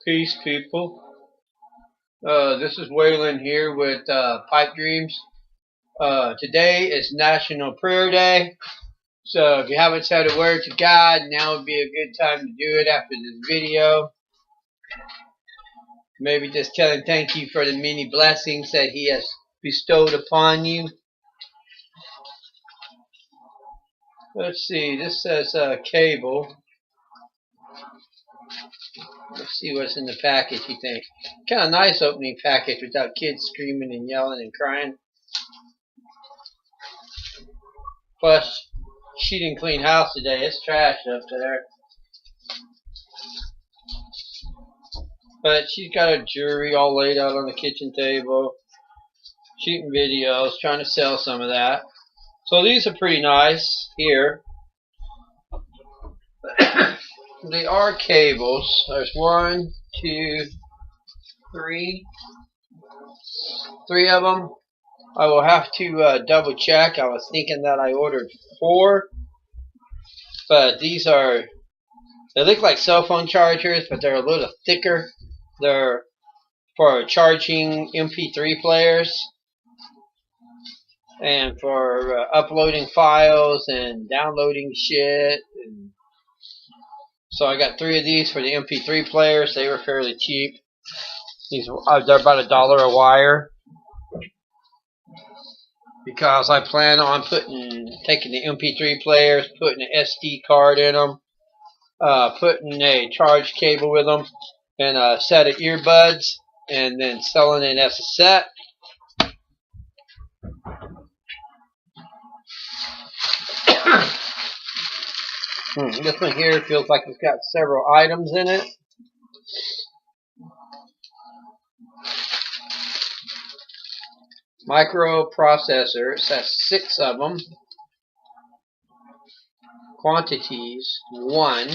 Peace, people. This is Waylon here with Pipe Dreams. Today is National Prayer Day, so if you haven't said a word to God, now would be a good time to do it after this video. Maybe just tell Him thank you for the many blessings that He has bestowed upon you. Let's see, this says cable. Let's see what's in the package, you think. Kind of nice opening package without kids screaming and yelling and crying. Plus, she didn't clean house today. It's trash up there. But she's got her jewelry all laid out on the kitchen table. Shooting videos, trying to sell some of that. So these are pretty nice here. They are cables. There's 1, 2, 3. 3 of them. I will have to double check. I was thinking that I ordered 4. But these are, they look like cell phone chargers, but they're a little thicker. They're for charging MP3 players and for uploading files and downloading shit. And so I got 3 of these for the MP3 players. They were fairly cheap. These they're about $1 a wire, because I plan on taking the MP3 players, putting an SD card in them, putting a charge cable with them, and a set of earbuds, and then selling it as a set. This one here feels like it's got several items in it. Microprocessor, it says 6 of them. Quantities, 1.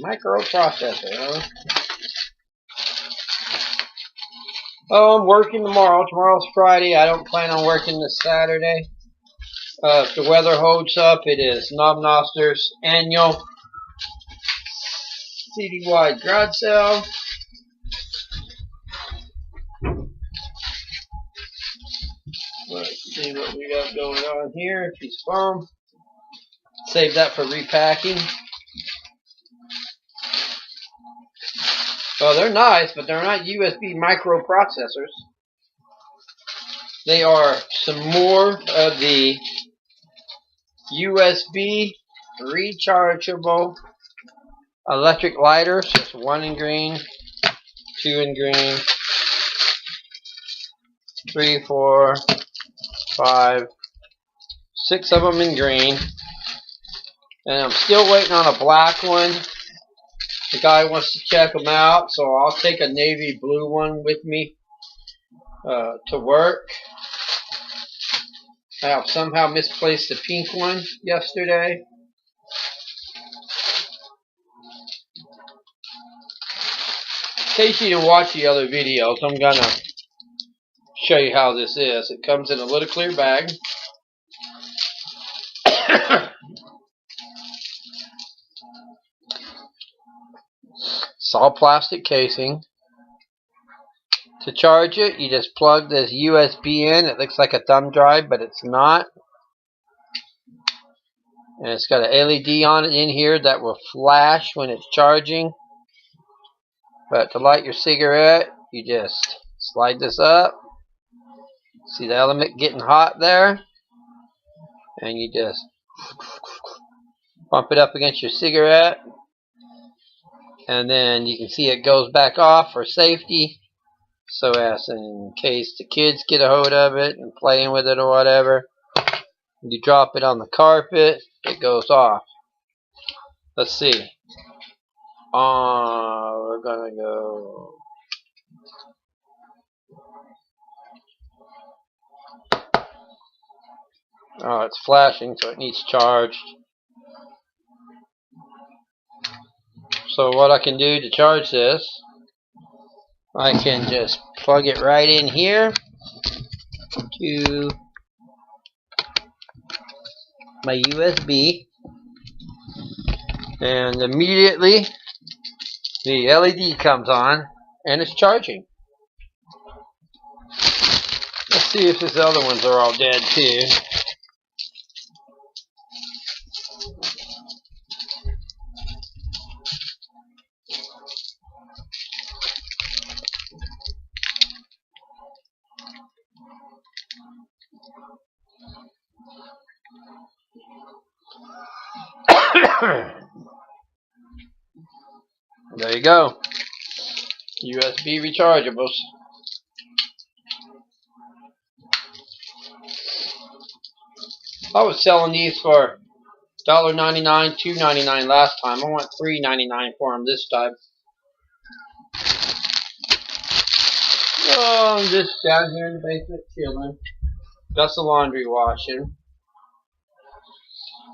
Microprocessor, huh? Oh, I'm working tomorrow. Tomorrow's Friday. I don't plan on working this Saturday. If the weather holds up, it is Knob Noster's annual citywide garage sale. Let's see what we got going on here. Piece of foam. Save that for repacking. Well, they're nice, but they're not USB microprocessors. They are some more of the USB rechargeable electric lighters. Just 1 in green, 2 in green, 3, 4, 5, 6 of them in green. And I'm still waiting on a black one. The guy wants to check them out, so I'll take a navy blue one with me to work. I have somehow misplaced the pink one yesterday. In case you didn't watch the other videos, I'm going to show you how this is. It comes in a little clear bag. It's all plastic casing. To charge it, you just plug this USB in. It looks like a thumb drive, but it's not. And it's got an LED on it in here that will flash when it's charging. But to light your cigarette, you just slide this up. See the element getting hot there? And you just pump it up against your cigarette. And then you can see it goes back off for safety, so as in case the kids get a hold of it and playing with it or whatever. You drop it on the carpet, it goes off. Let's see. We're gonna go. Oh, it's flashing, so it needs charged. So what I can do to charge this, I can just plug it right in here to my USB. And immediately the LED comes on and it's charging. Let's see if these other ones are all dead too. There you go. USB rechargeables. I was selling these for $1.99, $2.99 last time. I want $3.99 for them this time. Oh, I'm just down here in the basement chilling. Got the laundry washing.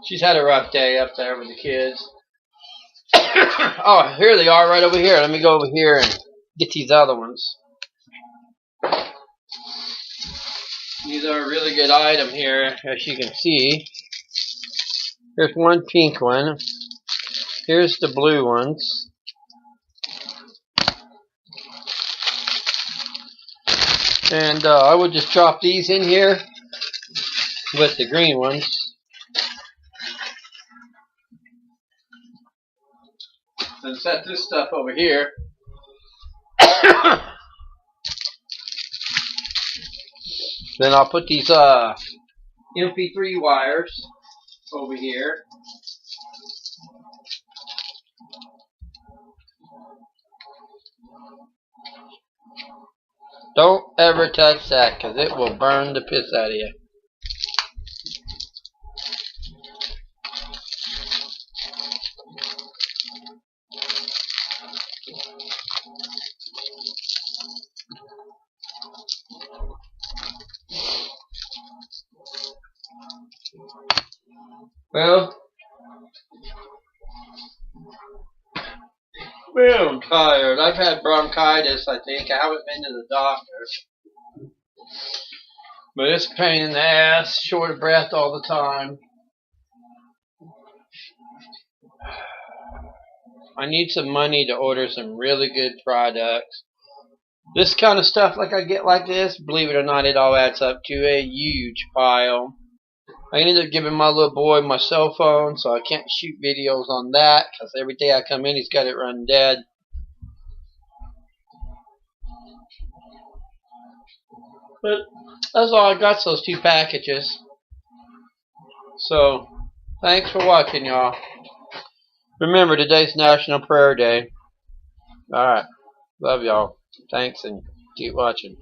She's had a rough day up there with the kids. Oh, here they are right over here. Let me go over here and get these other ones. These are a really good item here, as you can see. Here's one pink one. Here's the blue ones. And I would just drop these in here with the green ones. And set this stuff over here. Then I'll put these MP3 wires over here. Don't ever touch that, because it will burn the piss out of you. Well, I'm tired. I've had bronchitis, I think. I haven't been to the doctor. But it's a pain in the ass, short of breath all the time. I need some money to order some really good products. This kind of stuff like I get like this, believe it or not, it all adds up to a huge pile. I ended up giving my little boy my cell phone, so I can't shoot videos on that, because every day I come in, he's got it run dead. But that's all I got, those 2 packages. So, thanks for watching, y'all. Remember, today's National Prayer Day. Alright, love y'all. Thanks, and keep watching.